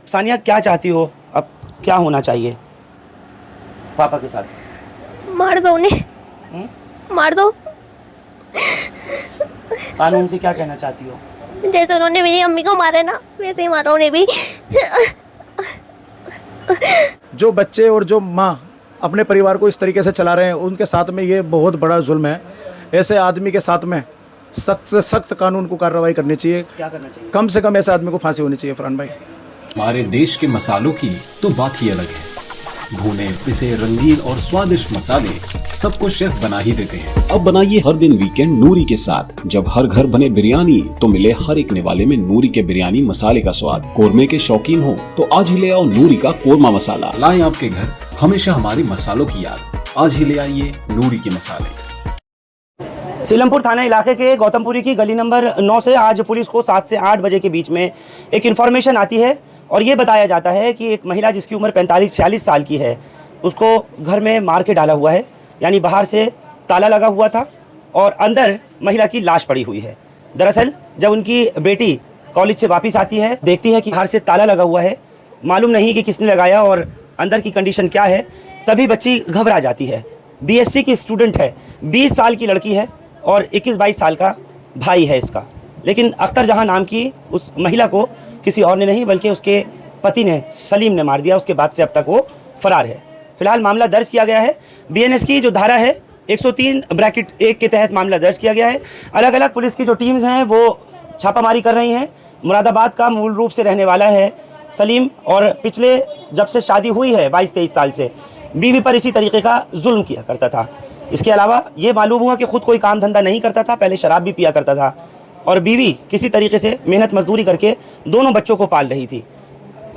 सानिया क्या चाहती हो, अब क्या होना चाहिए पापा के साथ? मार दो उन्हें, मार दो। कानून से क्या कहना चाहती हो? जैसे उन्होंने मेरी अम्मी को मारा ना, वैसे ही मारा उन्हें भी। जो बच्चे और जो माँ अपने परिवार को इस तरीके से चला रहे हैं, उनके साथ में ये बहुत बड़ा जुल्म है। ऐसे आदमी के साथ में सख्त से सख्त कानून को कार्रवाई करनी चाहिए। क्या करना चाहिए? कम से कम ऐसे आदमी को फांसी होनी चाहिए। फरहान भाई, हमारे देश के मसालों की तो बात ही अलग है। भुने पिसे रंगीन और स्वादिष्ट मसाले सबको शेफ बना ही देते हैं। अब बनाइए हर दिन वीकेंड नूरी के साथ। जब हर घर बने बिरयानी तो मिले हर एक निवाले में नूरी के बिरयानी मसाले का स्वाद। कोरमे के शौकीन हो तो आज ही ले आओ नूरी का कोरमा मसाला। लाएं आपके घर हमेशा हमारे मसालों की याद। आज ही ले आइए नूरी के मसाले। सीलमपुर थाना इलाके के गौतमपुरी की गली नंबर 9 से आज पुलिस को 7 से 8 बजे के बीच में एक इन्फॉर्मेशन आती है और ये बताया जाता है कि एक महिला जिसकी उम्र 45-46 साल की है, उसको घर में मार के डाला हुआ है। यानी बाहर से ताला लगा हुआ था और अंदर महिला की लाश पड़ी हुई है। दरअसल जब उनकी बेटी कॉलेज से वापस आती है, देखती है कि बाहर से ताला लगा हुआ है, मालूम नहीं कि किसने लगाया और अंदर की कंडीशन क्या है, तभी बच्ची घबरा जाती है। बीएससी की स्टूडेंट है, 20 साल की लड़की है और 21-22 साल का भाई है इसका। लेकिन अख्तर जहां नाम की उस महिला को किसी और ने नहीं बल्कि उसके पति ने, सलीम ने मार दिया। उसके बाद से अब तक वो फरार है। फिलहाल मामला दर्ज किया गया है। बीएनएस की जो धारा है 103(1) के तहत मामला दर्ज किया गया है। अलग अलग पुलिस की जो टीम्स हैं वो छापामारी कर रही हैं। मुरादाबाद का मूल रूप से रहने वाला है सलीम और पिछले जब से शादी हुई है 22-23 साल से बीवी पर इसी तरीके का जुल्म किया करता था। इसके अलावा ये मालूम हुआ कि खुद कोई काम धंधा नहीं करता था, पहले शराब भी पिया करता था और बीवी किसी तरीके से मेहनत मजदूरी करके दोनों बच्चों को पाल रही थी।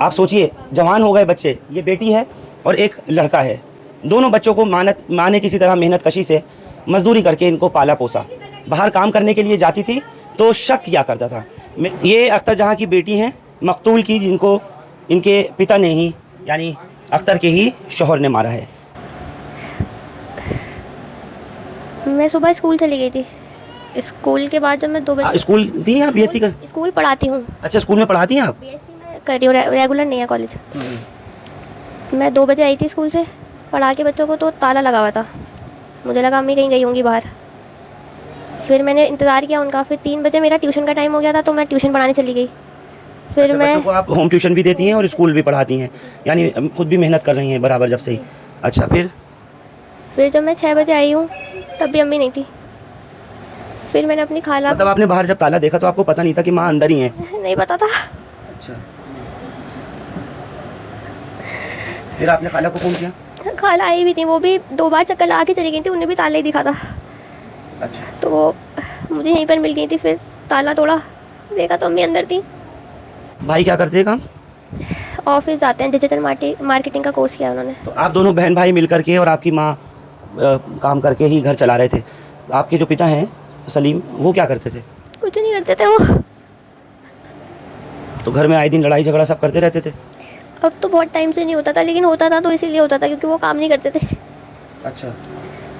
आप सोचिए, जवान हो गए बच्चे, ये बेटी है और एक लड़का है। दोनों बच्चों को माँ ने किसी तरह मेहनत कशी से मजदूरी करके इनको पाला पोसा। बाहर काम करने के लिए जाती थी तो शक किया करता था। ये अख्तर जहाँ की बेटी हैं मकतूल की, जिनको इनके पिता ने ही यानी अख्तर के ही शौहर ने मारा है। मैं सुबह स्कूल चली गई थी। स्कूल के बाद जब मैं 2 बजे स्कूल थी आप बीएससी का? स्कूल पढ़ाती हूँ। अच्छा, स्कूल में पढ़ाती हैं आप? बीएससी में कर रही हूँ, रेगुलर नहीं है कॉलेज। मैं 2 बजे आई थी स्कूल से, पढ़ा के बच्चों को तो ताला लगा हुआ था। मुझे लगा अम्मी कहीं गई होंगी बाहर। फिर मैंने इंतज़ार किया उनका। फिर 3 बजे मेरा ट्यूशन का टाइम हो गया था तो मैं ट्यूशन पढ़ाने चली गई। फिर अच्छा, मैं बच्चों को आप होम ट्यूशन भी देती हैं और स्कूल भी पढ़ाती हैं, यानी खुद भी मेहनत कर रही हैं बराबर जब से ही। अच्छा, फिर जब मैं 6 बजे आई हूँ तब भी अम्मी नहीं थी। फिर मैंने अपनी खाला, मतलब आपने बाहर जब ताला देखा तो आपको पता नहीं था कि माँ अंदर ही है? नहीं पता था। अच्छा, फिर आपने खाला को फोन किया? खाला आई भी थी, वो भी 2 बार चक्कर लगा के चली गई थी, उन्हें भी ताला ही दिखा था। अच्छा, तो वो मुझे यहीं पर मिल गई थी। फिर ताला तोड़ा, देखा तो अम्मी अंदर थी। भाई क्या करते हैं काम? ऑफिस जाते हैं, डिजिटल मार्केटिंग का कोर्स किया उन्होंने। तो आप दोनों बहन भाई मिल करके और आपकी माँ काम करके ही घर चला रहे थे। आपके जो पिता हैं सलीम, वो क्या करते थे? कुछ नहीं करते थे वो। तो घर में आए दिन लड़ाई झगड़ा सब करते रहते थे? अब तो बहुत टाइम से नहीं होता था, लेकिन होता था तो इसीलिए होता था क्योंकि वो काम नहीं करते थे। अच्छा,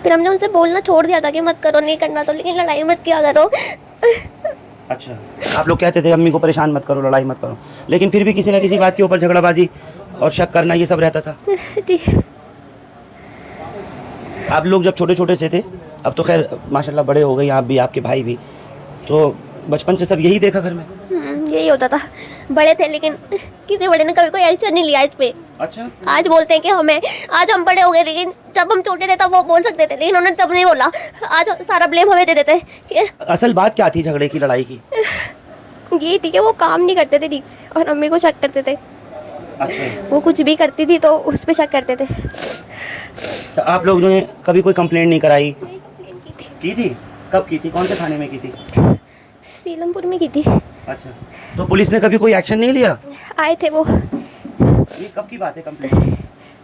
फिर हमने उनसे बोलना छोड़ दिया था कि मत करो, नहीं करना तो, लेकिन लड़ाई मत किया करो। अच्छा, आप लोग कहते थे अम्मी को परेशान मत करो, लड़ाई मत करो, लेकिन फिर भी किसी न किसी बात के ऊपर झगड़ाबाजी और शक करना ये सब रहता था। जी। आप लोग जब छोटे छोटे से थे, अब तो खैर माशाल्लाह बड़े हो गए आप भी, आपके भाई भी, तो बचपन से सब यही देखा घर में? यही होता था। बड़े थे लेकिन किसी बड़े ने कभी कोई एक्शन नहीं लिया इस पे। अच्छा, आज बोलते हैं कि हमें, आज हम बड़े हो गए, लेकिन जब हम छोटे थे तब वो बोल सकते थे, लेकिन उन्होंने तब नहीं बोला। आज सारा ब्लेम हमें दे देते कि असल बात क्या थी झगड़े की, लड़ाई की? ये थी कि वो काम नहीं करते थे ठीक से और अम्मी को शक करते थे। अच्छा, वो कुछ भी करती थी तो उस पर शक करते थे। तो आप लोगों ने कभी कोई कंप्लेंट नहीं कराई? की थी। की थी? कब की थी? कौन से थाने में की थी? सीलमपुर में की थी। अच्छा, तो पुलिस ने कभी कोई एक्शन नहीं लिया? आए थे वो। ये कब की बात है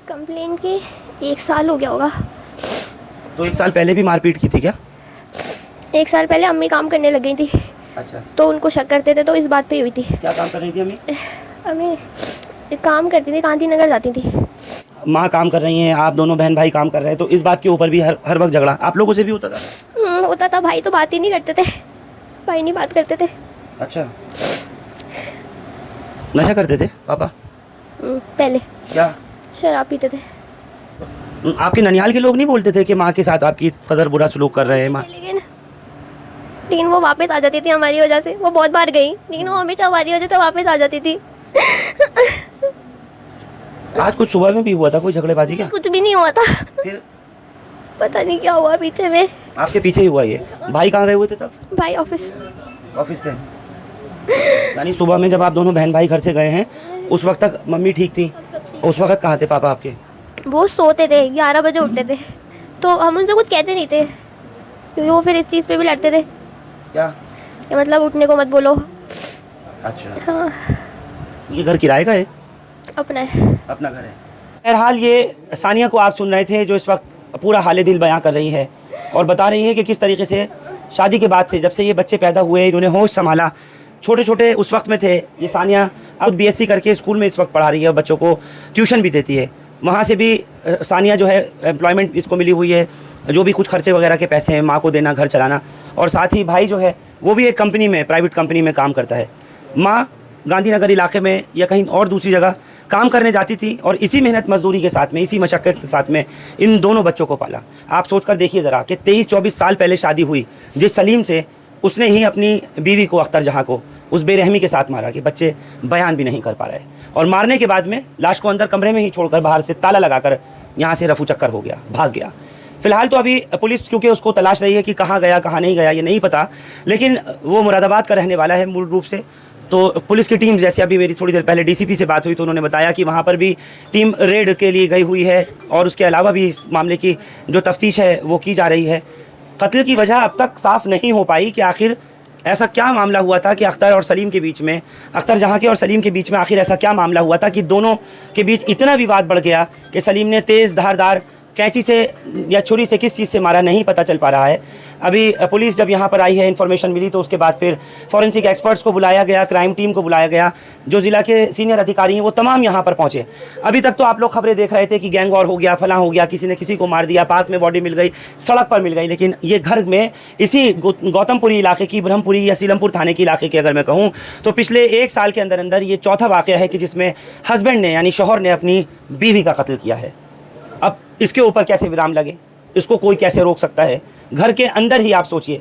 कंप्लेन के 1 साल हो गया होगा। तो 1 साल पहले भी मारपीट की थी क्या? 1 साल पहले अम्मी काम करने लग गई थी। अच्छा, तो उनको शक करते थे तो इस बात पे हुई थी। क्या काम कर रही थी अम्मी? अम्मी काम करती थी, गांधीनगर जाती थी। माँ काम कर रही हैं, आप दोनों बहन भाई काम कर रहे हैं, तो इस बात के ऊपर भी हर वक्त झगड़ा आप लोगों से भी होता था? होता था। भाई तो बात ही नहीं करते थे, भाई नहीं बात करते थे। अच्छा, नशा करते थे पापा? पहले क्या? शराब पीते थे। आपके ननिहाल के लोग नहीं बोलते थे कि माँ के साथ आपकी कदर बुरा सलूक कर रहे हैं माँ? लेकिन वो वापस आ जाती थी हमारी वजह से। वो बहुत बार गई लेकिन वो हमेशा हमारी वजह से वापस आ जाती थी। आज कुछ सुबह में भी हुआ था कोई झगड़ेबाजी क्या? कुछ भी नहीं हुआ था, फिर पता नहीं क्या हुआ पीछे में। आपके पीछे ही हुआ ये? भाई कहाँ गए हुए थे तब? भाई ऑफिस ऑफिस थे। यानी सुबह में जब आप दोनों बहन भाई घर से गए हैं उस वक्त तक मम्मी ठीक थी? उस वक्त कहाँ थे पापा आपके? वो सोते थे, 11 बजे उठते थे, तो हम उनसे कुछ कहते नहीं थे क्योंकि वो फिर इस चीज़ पे भी लड़ते थे क्या? कि मतलब उठने को मत बोलो। अच्छा। हाँ, ये घर किराए का है? अपना है। अपना घर है। बहरहाल ये सानिया को आप सुन रहे थे जो इस वक्त पूरा हाल दिल बयां कर रही है और बता रही है कि किस तरीके से शादी के बाद से जब से ये बच्चे पैदा हुए इन्होंने होश संभाला। छोटे छोटे उस वक्त में थे ये सानिया, अब बीएससी करके स्कूल में इस वक्त पढ़ा रही है, बच्चों को ट्यूशन भी देती है। वहाँ से भी सानिया जो है एम्प्लॉयमेंट इसको मिली हुई है, जो भी कुछ खर्चे वगैरह के पैसे हैं माँ को देना, घर चलाना। और साथ ही भाई जो है वो भी एक कंपनी में, प्राइवेट कंपनी में काम करता है। माँ गांधीनगर इलाके में या कहीं और दूसरी जगह काम करने जाती थी और इसी मेहनत मजदूरी के साथ में, इसी मशक्क़त के साथ में इन दोनों बच्चों को पाला। आप सोच कर देखिए ज़रा कि 23-24 साल पहले शादी हुई जिस सलीम से, उसने ही अपनी बीवी को, अख्तर जहाँ को, उस बेरहमी के साथ मारा कि बच्चे बयान भी नहीं कर पा रहे। और मारने के बाद में लाश को अंदर कमरे में ही छोड़कर बाहर से ताला लगाकर यहाँ से रफू चक्कर हो गया, भाग गया। फिलहाल तो अभी पुलिस क्योंकि उसको तलाश रही है कि कहाँ गया कहाँ नहीं गया ये नहीं पता, लेकिन वो मुरादाबाद का रहने वाला है मूल रूप से। तो पुलिस की टीम, जैसे अभी मेरी थोड़ी देर पहले डीसीपी से बात हुई तो उन्होंने बताया कि वहाँ पर भी टीम रेड के लिए गई हुई है और उसके अलावा भी इस मामले की जो तफ्तीश है वो की जा रही है। कत्ल की वजह अब तक साफ़ नहीं हो पाई कि आखिर ऐसा क्या मामला हुआ था कि अख्तर और सलीम के बीच में, अख्तर जहाँ के और सलीम के बीच में आखिर ऐसा क्या मामला हुआ था कि दोनों के बीच इतना विवाद बढ़ गया कि सलीम ने तेज़ धारदार कैंची से या छुरी से किस चीज़ से मारा नहीं पता चल पा रहा है। अभी पुलिस जब यहाँ पर आई है, इन्फॉर्मेशन मिली तो उसके बाद फिर फॉरेंसिक एक्सपर्ट्स को बुलाया गया, क्राइम टीम को बुलाया गया, जो ज़िला के सीनियर अधिकारी हैं वो तमाम यहाँ पर पहुँचे। अभी तक तो आप लोग खबरें देख रहे थे कि गैंग वॉर हो गया, फलां हो गया, किसी ने किसी को मार दिया, पार्क में बॉडी मिल गई, सड़क पर मिल गई। लेकिन ये घर में इसी गौतमपुरी इलाके की, ब्रह्मपुरी या सीलमपुर थाने के इलाके की अगर मैं कहूँ तो पिछले 1 साल के अंदर अंदर ये चौथा वाक़या है कि जिसमें हस्बैंड ने यानी शौहर ने अपनी बीवी का कत्ल किया है। अब इसके ऊपर कैसे विराम लगे, इसको कोई कैसे रोक सकता है? घर के अंदर ही आप सोचिए,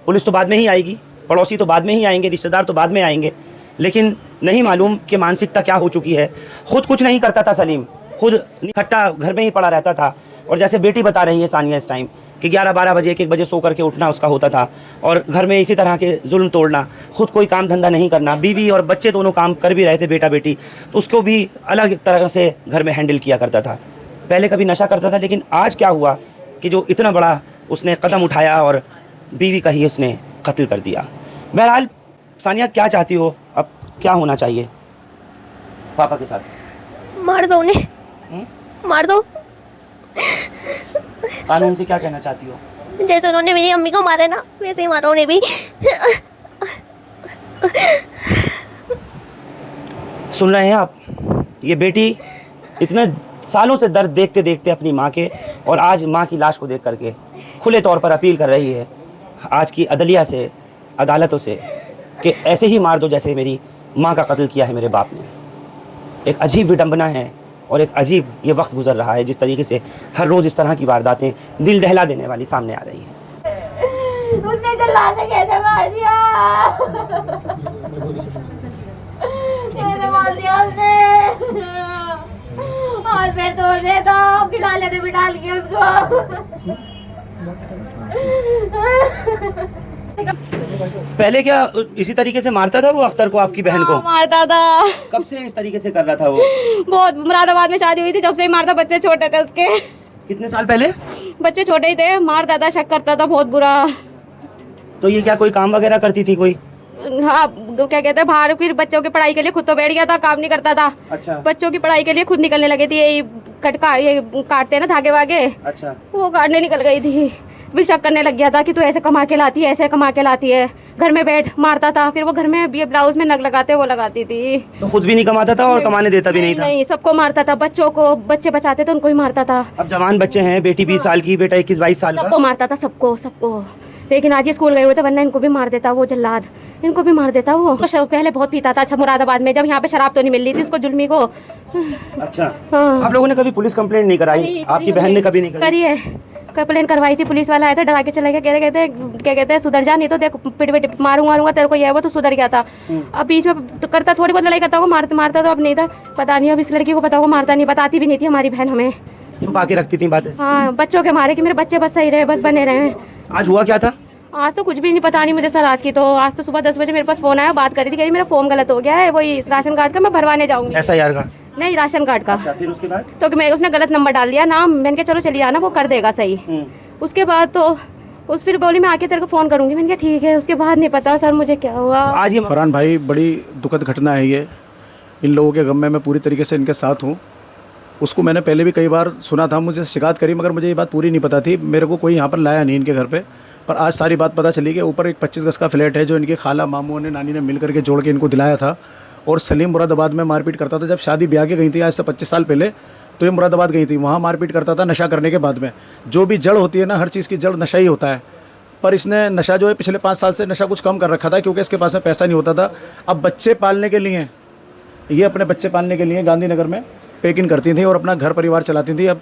पुलिस तो बाद में ही आएगी, पड़ोसी तो बाद में ही आएंगे, रिश्तेदार तो बाद में आएंगे, लेकिन नहीं मालूम कि मानसिकता क्या हो चुकी है। खुद कुछ नहीं करता था सलीम, खुद निखट्टा घर में ही पड़ा रहता था। और जैसे बेटी बता रही है सानिया इस टाइम कि 11-12 बजे 1-1 बजे सो करके उठना उसका होता था और घर में इसी तरह के जुल्म तोड़ना, खुद कोई काम धंधा नहीं करना, बीवी और बच्चे दोनों काम कर भी रहे थे, बेटा बेटी, तो उसको भी अलग तरह से घर में हैंडल किया करता था। पहले कभी नशा करता था, लेकिन आज क्या हुआ कि जो इतना बड़ा उसने कदम उठाया और बीवी का ही उसने कत्ल कर दिया। बहरहाल सानिया क्या चाहती हो, अब क्या होना चाहिए पापा के साथ? मार दो उन्हें, मार दो। कानून से क्या कहना चाहती हो? जैसे उन्होंने मेरी अम्मी को मारा ना वैसे ही मारो उन्हें भी। सुन रहे हैं आप, ये बेटी इतने सालों से दर्द देखते देखते अपनी माँ के, और आज माँ की लाश को देख करके खुले तौर पर अपील कर रही है आज की अदलिया से, अदालतों से कि ऐसे ही मार दो जैसे मेरी माँ का कत्ल किया है मेरे बाप ने। एक अजीब विडंबना है और एक अजीब ये वक्त गुजर रहा है जिस तरीके से हर रोज़ इस तरह की वारदातें दिल दहला देने वाली सामने आ रही हैं। उसने जल्ला से कैसे मार दिया? कैसे मार दिया उसने? और फिर तोड़ देता, खिला लेते बिठाल के उसको। पहले क्या इसी तरीके से मारता था वो अख्तर को, आपकी बहन को? मारता था। कब से इस तरीके से कर रहा था वो? बहुत, मुरादाबाद में शादी हुई थी जब से ही मारता। बच्चे छोटे थे उसके। कितने साल पहले? बच्चे छोटे ही थे, मारता था, शक करता था बहुत बुरा। तो ये क्या कोई काम वगैरह करती थी कोई? हाँ, क्या कहते हैं, बाहर फिर बच्चों की पढ़ाई के लिए खुद तो बैठ गया था, काम नहीं करता था। अच्छा। बच्चों की पढ़ाई के लिए खुद निकलने लगी थी, ये काटते हैं ना धागे वागे। अच्छा। वो काटने निकल गई थी, फिर शक करने लग गया था कि तू ऐसे कमा के लाती है, ऐसे कमा के लाती है। घर में बैठ, मारता था। फिर वो घर में ये ब्लाउज में नग लगाते वो लगाती थी। तो खुद भी नहीं कमाता था और कमाने देता भी नहीं था? नहीं, सबको मारता था। बच्चों को, बच्चे बचाते थे उनको ही मारता था। अब जवान बच्चे हैं, बेटी 20 साल की, बेटा 21-22 साल का। सबको मारता था, सबको सबको। लेकिन आज ये स्कूल गए हुए थे, वरना इनको भी मार देता वो जल्लाद, इनको भी मार देता वो। पहले बहुत पीता था, अच्छा मुरादाबाद में, जब यहाँ पे शराब तो नहीं मिल रही थी उसको, जुल्मी को। अच्छा, हाँ। आप लोगों ने कभी पुलिस कंप्लेंट नहीं कराई? आपकी बहन ने कभी नहीं करी है, कंप्लेन करवाई थी, पुलिस वाला आया था, डरा के चला गया, क्या कहते हैं सुधर जा, नहीं तो देख पिट मारूंगा तेरे को, ये वो तो सुधर गया था। अब बीच में तो करता, थोड़ी बहुत लड़ाई करता होगा, मारता तो अब नहीं था, पता नहीं अब इस लड़की को पता होगा, मारता नहीं, बताती भी नहीं थी हमारी बहन हमें, छुपा के रखती थी बातें। हाँ, बच्चों के मारे कि मेरे बच्चे बस सही रहे, बस बने रहे। आज हुआ क्या था? आज तो कुछ भी नहीं, पता नहीं मुझे सर आज की, तो आज तो सुबह 10 बजे मेरे पास फ़ोन आया, बात करी थी, कह रही मेरा फॉर्म गलत हो गया है, वही राशन कार्ड का, मैं भरवाने जाऊँगी। SIR का? नहीं, राशन कार्ड का। अच्छा, फिर उसके बाद? तो मैं उसने गलत नंबर डाल दिया नाम, मैंने कहा चलो चलिए आना, वो कर देगा सही। उसके बाद तो उस फिर बोली मैं आके तेरे को फ़ोन करूँगी, मैंने कहा ठीक है। उसके बाद नहीं पता सर मुझे क्या हुआ। आज ये फरहान भाई, बड़ी दुखद घटना है ये, इन लोगों के गम में मैं पूरी तरीके से इनके साथ हूँ। उसको मैंने पहले भी कई बार सुना था, मुझे शिकायत करी, मगर मुझे ये बात पूरी नहीं पता थी, मेरे को कोई यहाँ पर लाया नहीं इनके घर पे। पर आज सारी बात पता चली कि ऊपर एक 25 गज का फ्लैट है जो इनके खाला मामू ने, नानी ने मिल करके जोड़ के इनको दिलाया था, और सलीम मुरादाबाद में मारपीट करता था। जब शादी ब्याह के गई थी आज से 25 साल पहले, तो ये मुरादाबाद गई थी, वहाँ मारपीट करता था नशा करने के बाद में। जो भी जड़ होती है ना, हर चीज़ की जड़ नशा ही होता है। पर इसने नशा जो है पिछले 5 साल से नशा कुछ कम कर रखा था, क्योंकि इसके पास में पैसा नहीं होता था। अब बच्चे पालने के लिए, ये अपने बच्चे पालने के लिए गांधीनगर में पैकिंग करती थी और अपना घर परिवार चलाती थी। अब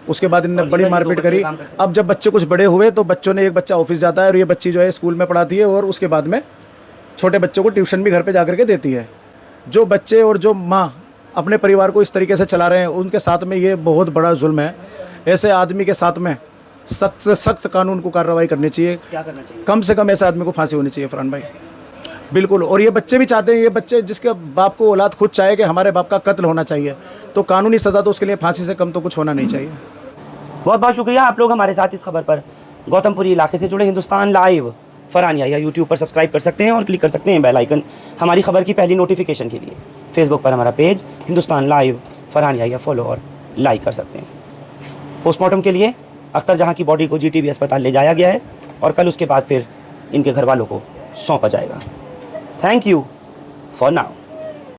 उसके बाद इनने बड़ी मारपीट करी। अब जब बच्चे कुछ बड़े हुए तो बच्चों ने, एक बच्चा ऑफिस जाता है और ये बच्ची जो है स्कूल में पढ़ाती है, और उसके बाद में छोटे बच्चों को ट्यूशन भी घर पे जाकर के देती है। जो बच्चे और जो माँ अपने परिवार को इस तरीके से चला रहे हैं, उनके साथ में ये बहुत बड़ा जुल्म है। ऐसे आदमी के साथ में सख्त से सख्त कानून को कार्रवाई करनी चाहिए। क्या करना चाहिए? कम से कम ऐसे आदमी को फांसी होनी चाहिए फरहान भाई, बिल्कुल। और ये बच्चे भी चाहते हैं, ये बच्चे जिसके बाप को औलाद खुद चाहे कि हमारे बाप का कत्ल होना चाहिए, तो कानूनी सज़ा तो उसके लिए फांसी से कम तो कुछ होना नहीं चाहिए। बहुत बहुत शुक्रिया आप लोग हमारे साथ इस खबर पर गौतमपुरी इलाके से जुड़े। हिंदुस्तान लाइव फरहान याहिया यूट्यूब पर सब्सक्राइब कर सकते हैं और क्लिक कर सकते हैं बेल आइकन हमारी खबर की पहली नोटिफिकेशन के लिए। फेसबुक पर हमारा page Hindustan live Farhan Yahiya follow और लाइक कर सकते हैं। पोस्टमार्टम के लिए अख्तर जहां की बॉडी को GTB अस्पताल ले जाया गया है और कल उसके बाद फिर इनके घर वालों को सौंपा जाएगा। Thank you for now.